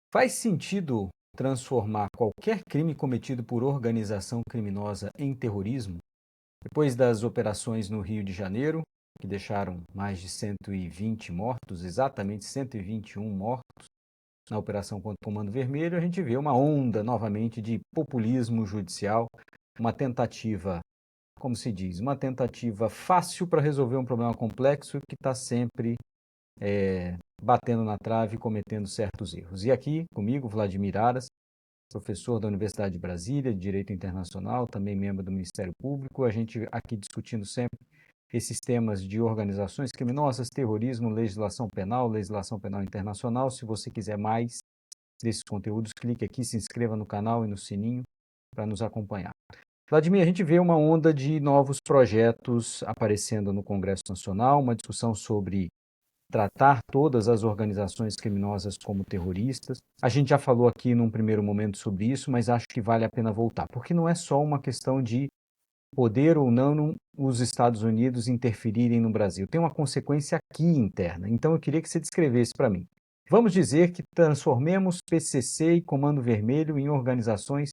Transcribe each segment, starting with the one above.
Faz sentido transformar qualquer crime cometido por organização criminosa em terrorismo? Depois das operações no Rio de Janeiro, que deixaram mais de 120 mortos, exatamente 121 mortos, na operação contra o Comando Vermelho, a gente vê uma onda novamente de populismo judicial, uma tentativa, como se diz, uma tentativa fácil para resolver um problema complexo que está sempre batendo na trave e cometendo certos erros. E aqui comigo, Vladimir Aras, professor da Universidade de Brasília, de Direito Internacional, também membro do Ministério Público, a gente aqui discutindo sempre esses temas de organizações criminosas, terrorismo, legislação penal internacional. Se você quiser mais desses conteúdos, clique aqui, se inscreva no canal e no sininho para nos acompanhar. Vladimir, a gente vê uma onda de novos projetos aparecendo no Congresso Nacional, uma discussão sobre tratar todas as organizações criminosas como terroristas. A gente já falou aqui num primeiro momento sobre isso, mas acho que vale a pena voltar, porque não é só uma questão de poder ou não os Estados Unidos interferirem no Brasil. Tem uma consequência aqui interna. Então eu queria que você descrevesse para mim. Vamos dizer que transformemos PCC e Comando Vermelho em organizações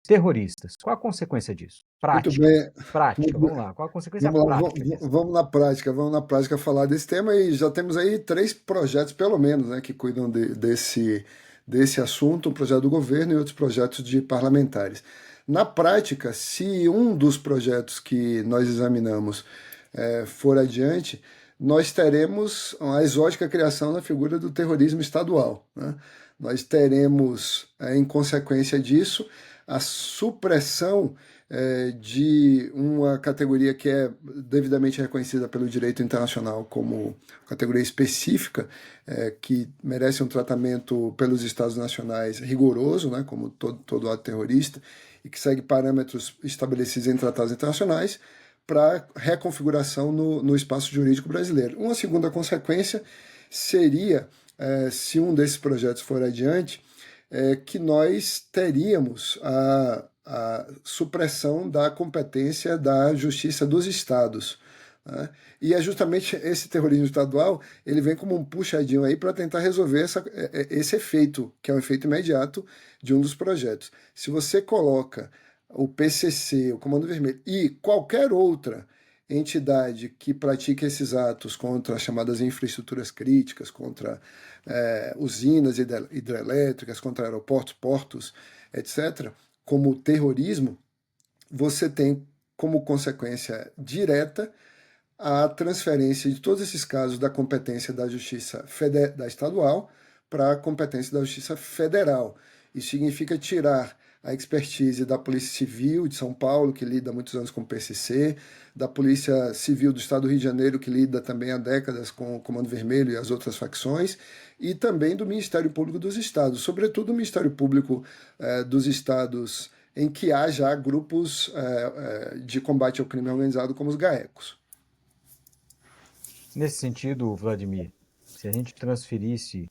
terroristas. Qual a consequência disso? Muito Prática. bem. Prática, Muito bem. vamos lá. Qual a consequência Vamos lá, prática disso? vamos na prática falar desse tema e já temos aí três projetos, pelo menos, né, que cuidam desse assunto, um projeto do governo e outros projetos de parlamentares. Na prática, se um dos projetos que nós examinamos for adiante, nós teremos a exótica criação da figura do terrorismo estadual, né? Nós teremos, em consequência disso, a supressão de uma categoria que é devidamente reconhecida pelo direito internacional como categoria específica, que merece um tratamento pelos Estados nacionais rigoroso, né, como todo ato terrorista, e que segue parâmetros estabelecidos em tratados internacionais, para reconfiguração no espaço jurídico brasileiro. Uma segunda consequência seria, se um desses projetos for adiante, que nós teríamos a supressão da competência da justiça dos estados, né? E é justamente esse terrorismo estadual, ele vem como um puxadinho aí para tentar resolver esse efeito, que é um efeito imediato de um dos projetos. Se você coloca o PCC, o Comando Vermelho, e qualquer outra entidade que pratique esses atos contra as chamadas infraestruturas críticas, contra usinas hidrelétricas, contra aeroportos, portos, etc., como terrorismo, você tem como consequência direta a transferência de todos esses casos da competência da justiça da estadual para a competência da justiça federal. Isso significa tirar a expertise da Polícia Civil de São Paulo, que lida há muitos anos com o PCC, da Polícia Civil do Estado do Rio de Janeiro, que lida também há décadas com o Comando Vermelho e as outras facções, e também do Ministério Público dos Estados, sobretudo o Ministério Público dos Estados em que há já grupos de combate ao crime organizado, como os GAECOS. Nesse sentido, Vladimir, se a gente transferisse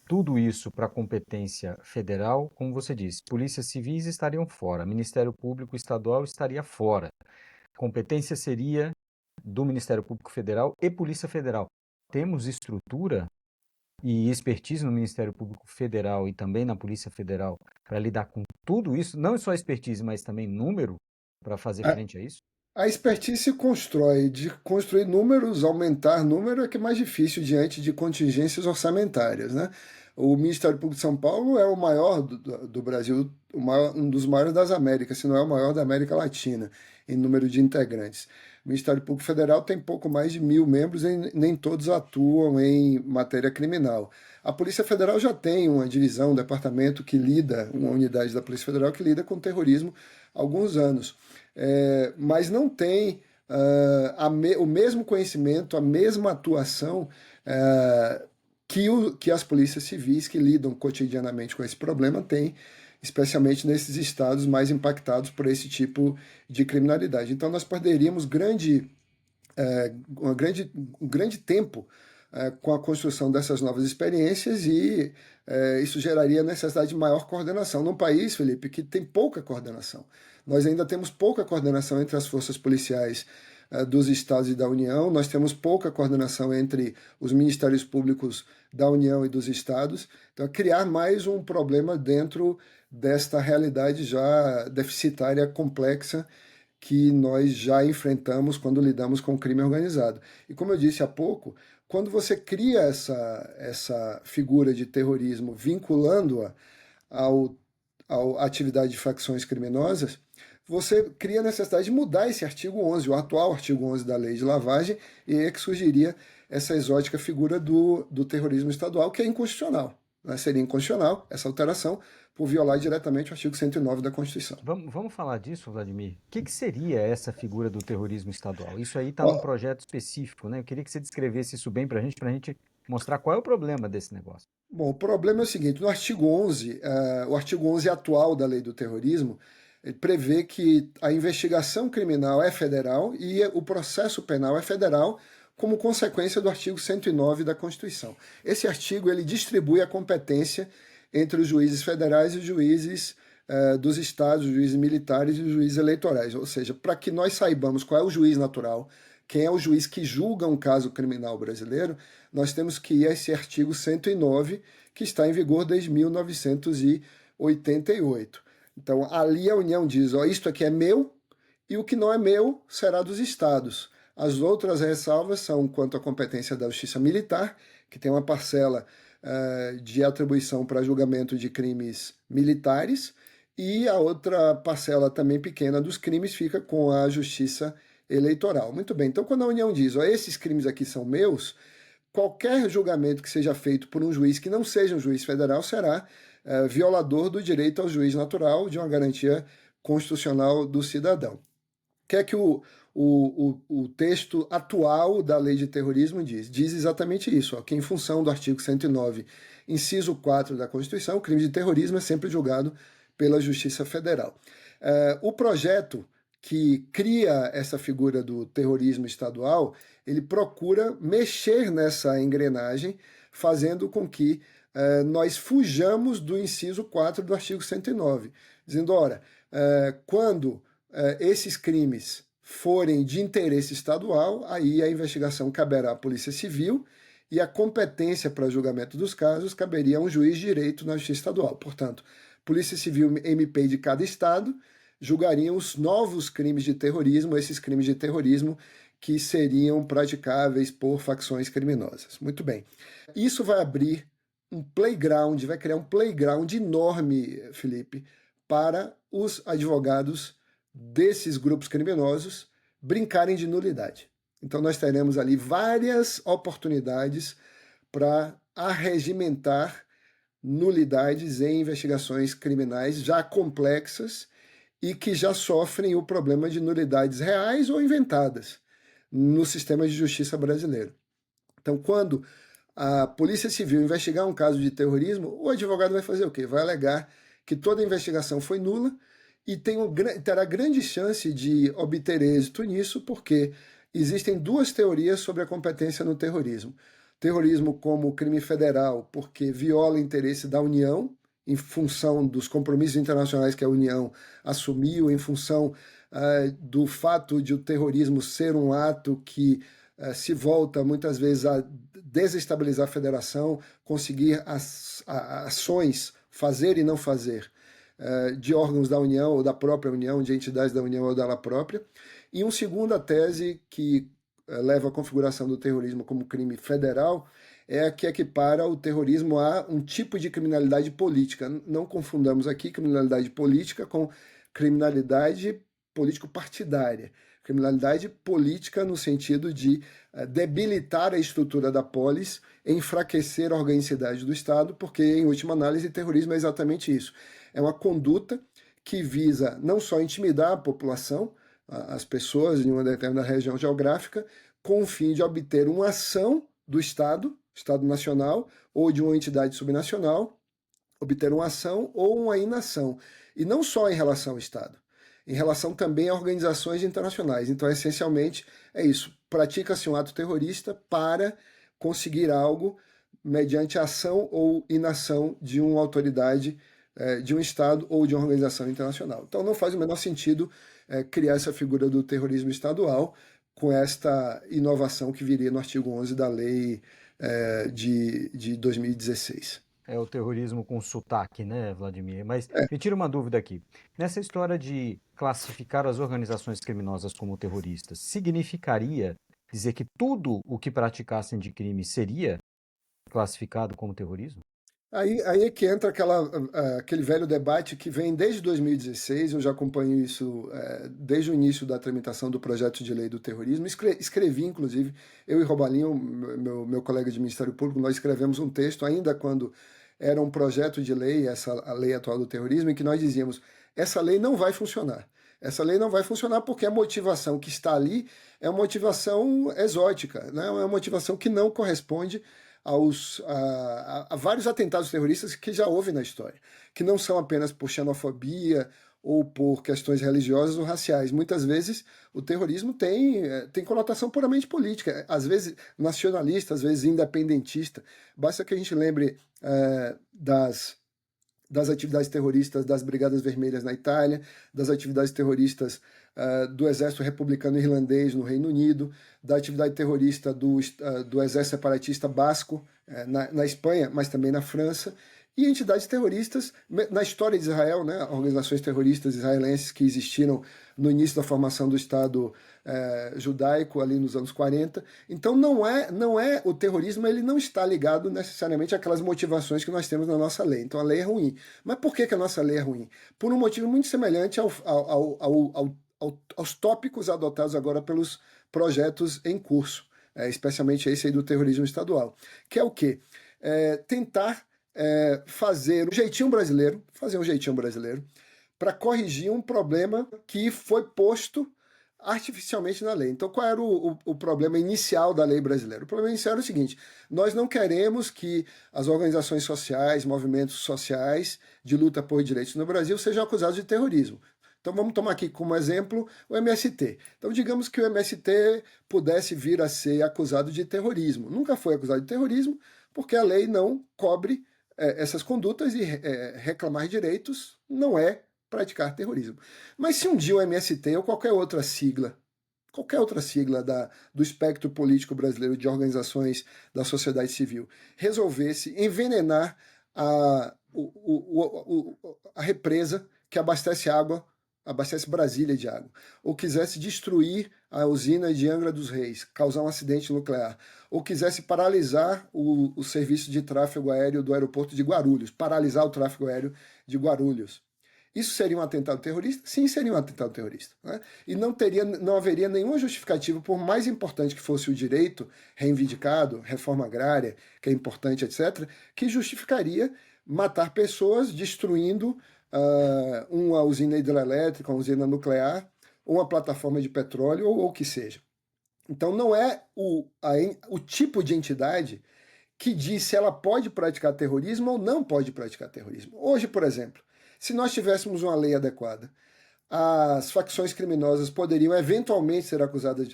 tudo isso para a competência federal, como você disse, polícias civis estariam fora, Ministério Público Estadual estaria fora. A competência seria do Ministério Público Federal e Polícia Federal. Temos estrutura e expertise no Ministério Público Federal e também na Polícia Federal para lidar com tudo isso, não só expertise, mas também número para fazer frente a isso? A expertise se constrói, de construir números, aumentar número é que é mais difícil diante de contingências orçamentárias, né? O Ministério Público de São Paulo é o maior do Brasil, um dos maiores das Américas, se não é o maior da América Latina, em número de integrantes. O Ministério Público Federal tem pouco mais de 1.000 membros e nem todos atuam em matéria criminal. A Polícia Federal já tem uma divisão, um departamento que lida, uma unidade da Polícia Federal que lida com terrorismo há alguns anos. Mas não tem o mesmo conhecimento, a mesma atuação que as polícias civis que lidam cotidianamente com esse problema têm, especialmente nesses estados mais impactados por esse tipo de criminalidade. Então nós perderíamos um grande tempo com a construção dessas novas experiências e isso geraria necessidade de maior coordenação num país, Felipe, que tem pouca coordenação. Nós ainda temos pouca coordenação entre as forças policiais dos estados e da União, nós temos pouca coordenação entre os ministérios públicos da União e dos estados, então é criar mais um problema dentro desta realidade já deficitária, complexa, que nós já enfrentamos quando lidamos com o crime organizado. E como eu disse há pouco, quando você cria essa figura de terrorismo vinculando-a à atividade de facções criminosas, você cria a necessidade de mudar esse artigo 11, o atual artigo 11 da lei de lavagem, e aí é que surgiria essa exótica figura do terrorismo estadual, que é inconstitucional. Né? Seria inconstitucional essa alteração por violar diretamente o artigo 109 da Constituição. Vamos falar disso, Vladimir. O que seria essa figura do terrorismo estadual? Isso aí está num Ó, projeto específico, né? Eu queria que você descrevesse isso bem para a gente mostrar qual é o problema desse negócio. bom, o problema é o seguinte, no artigo 11, o artigo 11 atual da lei do terrorismo, ele prevê que a investigação criminal é federal e o processo penal é federal, como consequência do artigo 109 da Constituição. Esse artigo ele distribui a competência entre os juízes federais e os juízes dos estados, os juízes militares e os juízes eleitorais. Ou seja, para que nós saibamos qual é o juiz natural, quem é o juiz que julga um caso criminal brasileiro, nós temos que ir a esse artigo 109, que está em vigor desde 1988. Então, ali a União diz, ó, isto aqui é meu, e o que não é meu será dos estados. As outras ressalvas são quanto à competência da Justiça Militar, que tem uma parcela de atribuição para julgamento de crimes militares, e a outra parcela também pequena dos crimes fica com a Justiça Eleitoral. Muito bem, então quando a União diz, ó, esses crimes aqui são meus, qualquer julgamento que seja feito por um juiz que não seja um juiz federal será violador do direito ao juiz natural, de uma garantia constitucional do cidadão. O que é que o texto atual da lei de terrorismo diz? Diz exatamente isso, ó, que em função do artigo 109, inciso 4 da Constituição, o crime de terrorismo é sempre julgado pela Justiça Federal. O projeto que cria essa figura do terrorismo estadual, ele procura mexer nessa engrenagem, fazendo com que nós fujamos do inciso 4 do artigo 109, dizendo, ora, quando esses crimes forem de interesse estadual, aí a investigação caberá à Polícia Civil e a competência para julgamento dos casos caberia a um juiz de direito na Justiça Estadual. Portanto, Polícia Civil MP de cada estado julgariam os novos crimes de terrorismo, esses crimes de terrorismo que seriam praticáveis por facções criminosas. Muito bem. Isso vai abrir um playground, vai criar um playground enorme, Felipe, para os advogados desses grupos criminosos brincarem de nulidade. Então nós teremos ali várias oportunidades para arregimentar nulidades em investigações criminais já complexas e que já sofrem o problema de nulidades reais ou inventadas no sistema de justiça brasileiro. Então, quando a Polícia Civil investigar um caso de terrorismo, o advogado vai fazer o quê? Vai alegar que toda a investigação foi nula e terá grande chance de obter êxito nisso, porque existem duas teorias sobre a competência no terrorismo. Terrorismo como crime federal, porque viola o interesse da União, em função dos compromissos internacionais que a União assumiu, em função do fato de o terrorismo ser um ato que se volta muitas vezes a desestabilizar a federação, conseguir ações, fazer e não fazer, de órgãos da União ou da própria União, de entidades da União ou dela própria. E uma segunda tese que leva à configuração do terrorismo como crime federal é a que equipara o terrorismo a um tipo de criminalidade política. Não confundamos aqui criminalidade política com criminalidade político-partidária. Criminalidade política no sentido de debilitar a estrutura da polis, enfraquecer a organicidade do Estado, porque, em última análise, terrorismo é exatamente isso. É uma conduta que visa não só intimidar a população, as pessoas em uma determinada região geográfica, com o fim de obter uma ação do Estado nacional, ou de uma entidade subnacional, obter uma ação ou uma inação. E não só em relação ao Estado, em relação também a organizações internacionais. Então, essencialmente, é isso. Pratica-se um ato terrorista para conseguir algo mediante a ação ou inação de uma autoridade, de um Estado ou de uma organização internacional. Então, não faz o menor sentido criar essa figura do terrorismo estadual, com esta inovação que viria no artigo 11 da lei de 2016. É o terrorismo com sotaque, né, Vladimir? Mas me tira uma dúvida aqui. Nessa história de classificar as organizações criminosas como terroristas, significaria dizer que tudo o que praticassem de crime seria classificado como terrorismo? Aí é que entra aquele velho debate que vem desde 2016, eu já acompanho isso desde o início da tramitação do projeto de lei do terrorismo. Escrevi, inclusive, eu e Robalinho, meu colega de Ministério Público, nós escrevemos um texto ainda quando era um projeto de lei, a lei atual do terrorismo, em que nós dizíamos, essa lei não vai funcionar. Essa lei não vai funcionar porque a motivação que está ali é uma motivação exótica, né? É uma motivação que não corresponde a vários atentados terroristas que já houve na história, que não são apenas por xenofobia ou por questões religiosas ou raciais. Muitas vezes o terrorismo tem conotação puramente política, às vezes nacionalista, às vezes independentista. Basta que a gente lembre das atividades terroristas das Brigadas Vermelhas na Itália, das atividades terroristas do Exército Republicano Irlandês no Reino Unido, da atividade terrorista do Exército Separatista Basco na Espanha, mas também na França, e entidades terroristas na história de Israel, né, organizações terroristas israelenses que existiram no início da formação do Estado judaico, ali nos anos 40. Então não é o terrorismo, ele não está ligado necessariamente àquelas motivações que nós temos na nossa lei. Então a lei é ruim. Mas por que a nossa lei é ruim? Por um motivo muito semelhante aos tópicos adotados agora pelos projetos em curso, especialmente esse aí do terrorismo estadual, que é o quê? Tentar fazer um jeitinho brasileiro para corrigir um problema que foi posto artificialmente na lei. Então, qual era o problema inicial da lei brasileira? O problema inicial era o seguinte: nós não queremos que as organizações sociais, movimentos sociais de luta por direitos no Brasil sejam acusados de terrorismo. Então vamos tomar aqui como exemplo o MST. Então digamos que o MST pudesse vir a ser acusado de terrorismo. Nunca foi acusado de terrorismo porque a lei não cobre essas condutas e reclamar direitos não é praticar terrorismo. Mas se um dia o MST ou qualquer outra sigla do espectro político brasileiro de organizações da sociedade civil resolvesse envenenar a represa que abastece Brasília de água, ou quisesse destruir a usina de Angra dos Reis, causar um acidente nuclear, ou quisesse paralisar o serviço de tráfego aéreo do aeroporto de Guarulhos, paralisar o tráfego aéreo de Guarulhos. Isso seria um atentado terrorista? Sim, seria um atentado terrorista. Né? E não haveria nenhuma justificativa, por mais importante que fosse o direito reivindicado, reforma agrária, que é importante, etc., que justificaria matar pessoas destruindo uma usina hidrelétrica, uma usina nuclear, ou uma plataforma de petróleo, ou o que seja. Então não é o tipo de entidade que diz se ela pode praticar terrorismo ou não pode praticar terrorismo. Hoje, por exemplo, se nós tivéssemos uma lei adequada, as facções criminosas poderiam eventualmente ser acusadas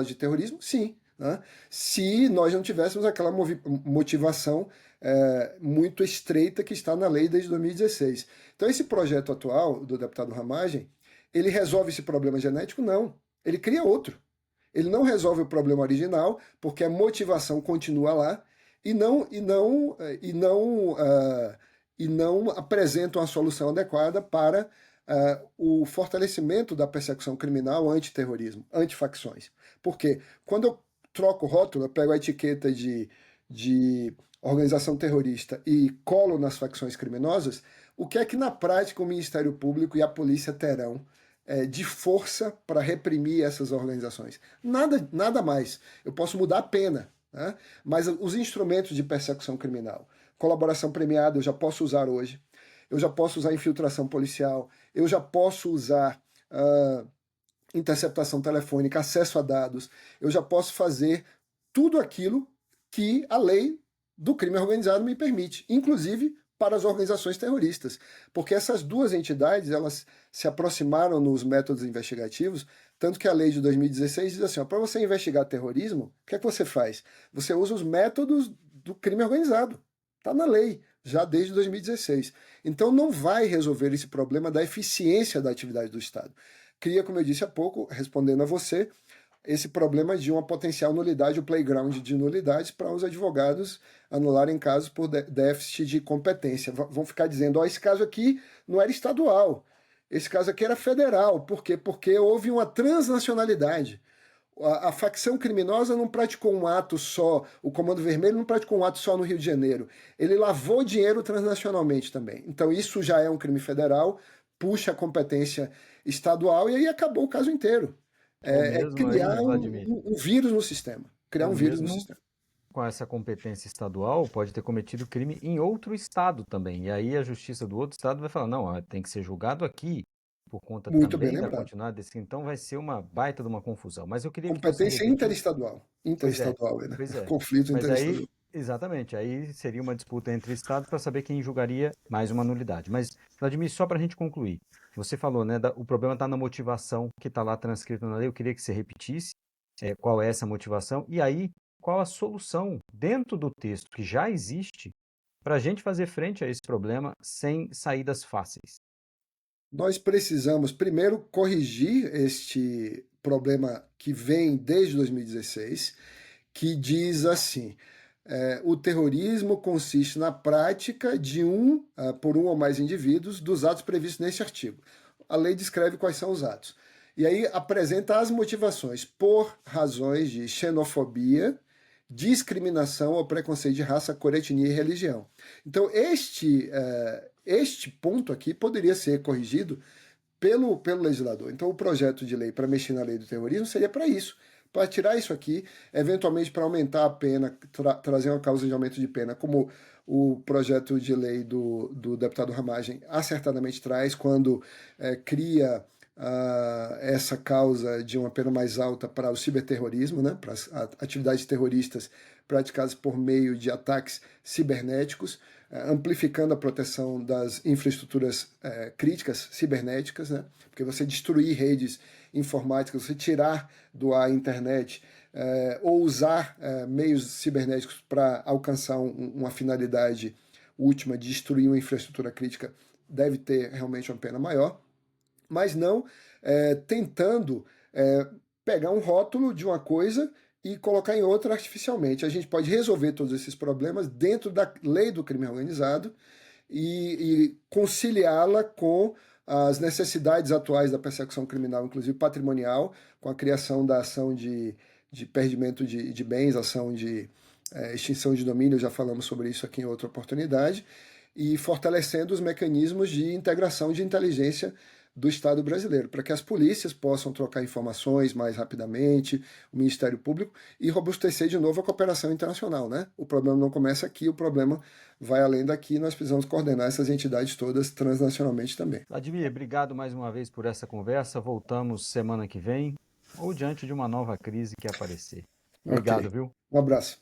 de terrorismo? Sim. Né? Se nós não tivéssemos aquela motivação muito estreita que está na lei desde 2016. Então esse projeto atual do deputado Ramagem, ele resolve esse problema genético? Não. Ele cria outro. Ele não resolve o problema original, porque a motivação continua lá e não apresenta uma solução adequada para o fortalecimento da persecução criminal antiterrorismo, antifacções. Porque quando eu troco o rótulo, eu pego a etiqueta de organização terrorista e colo nas facções criminosas, o que é que na prática o Ministério Público e a polícia terão de força para reprimir essas organizações? Nada mais. Eu posso mudar a pena, né? Mas os instrumentos de persecução criminal, colaboração premiada, eu já posso usar hoje, eu já posso usar infiltração policial, eu já posso usar interceptação telefônica, acesso a dados, eu já posso fazer tudo aquilo que a lei do crime organizado me permite, inclusive para as organizações terroristas, porque essas duas entidades elas se aproximaram nos métodos investigativos, tanto que a lei de 2016 diz assim, para você investigar terrorismo, o que é que você faz? Você usa os métodos do crime organizado, está na lei, já desde 2016. Então não vai resolver esse problema da eficiência da atividade do Estado. cria, como eu disse há pouco, respondendo a você, esse problema de uma potencial nulidade, o playground de nulidades para os advogados anularem casos por déficit de competência. Vão ficar dizendo, esse caso aqui não era estadual, esse caso aqui era federal. Por quê? Porque houve uma transnacionalidade. A facção criminosa não praticou um ato só, o Comando Vermelho não praticou um ato só no Rio de Janeiro. Ele lavou dinheiro transnacionalmente também. Então isso já é um crime federal, puxa a competência estadual e aí acabou o caso inteiro. Ou É mesmo aí, criar Vladimir, um vírus no sistema. Criar ou um vírus no mesmo sistema. com essa competência estadual, pode ter cometido crime em outro estado também. E aí a justiça do outro estado vai falar, não, ó, tem que ser julgado aqui, por conta Muito bem também da lembrado. continuidade desse. Então vai ser uma baita de uma confusão. Mas eu queria que você Competência repetisse. interestadual. Pois é, Interestadual, né? pois é. Conflito Mas aí, interestadual. exatamente, aí seria uma disputa entre estados para saber quem julgaria mais uma nulidade. Mas, Vladimir, só para a gente concluir, você falou, né, o problema está na motivação que está lá transcrito na lei. Eu queria que você repetisse qual é essa motivação e aí qual a solução dentro do texto que já existe para a gente fazer frente a esse problema sem saídas fáceis. Nós precisamos primeiro corrigir este problema que vem desde 2016, que diz assim: o terrorismo consiste na prática de por um ou mais indivíduos, dos atos previstos neste artigo. A lei descreve quais são os atos. E aí apresenta as motivações por razões de xenofobia, discriminação ou preconceito de raça, cor, etnia e religião. Então, este ponto aqui poderia ser corrigido pelo legislador. Então, o projeto de lei para mexer na lei do terrorismo seria para isso, para tirar isso aqui, eventualmente para aumentar a pena, trazer uma causa de aumento de pena, como o projeto de lei do deputado Ramagem acertadamente traz, quando cria essa causa de uma pena mais alta para o ciberterrorismo, né, para as atividades terroristas praticadas por meio de ataques cibernéticos, amplificando a proteção das infraestruturas críticas cibernéticas, né, porque você destruir redes informáticas, você tirar do ar a internet, ou usar meios cibernéticos para alcançar uma finalidade última de destruir uma infraestrutura crítica, deve ter realmente uma pena maior, mas não tentando pegar um rótulo de uma coisa e colocar em outra artificialmente. A gente pode resolver todos esses problemas dentro da lei do crime organizado e conciliá-la com as necessidades atuais da persecução criminal, inclusive patrimonial, com a criação da ação de perdimento de bens, ação de extinção de domínio, já falamos sobre isso aqui em outra oportunidade, e fortalecendo os mecanismos de integração de inteligência do Estado brasileiro, para que as polícias possam trocar informações mais rapidamente, o Ministério Público, e robustecer de novo a cooperação internacional, né? O problema não começa aqui, o problema vai além daqui, nós precisamos coordenar essas entidades todas transnacionalmente também. Vladimir, obrigado mais uma vez por essa conversa. Voltamos semana que vem ou diante de uma nova crise que aparecer. Obrigado, Ok. viu? Um abraço.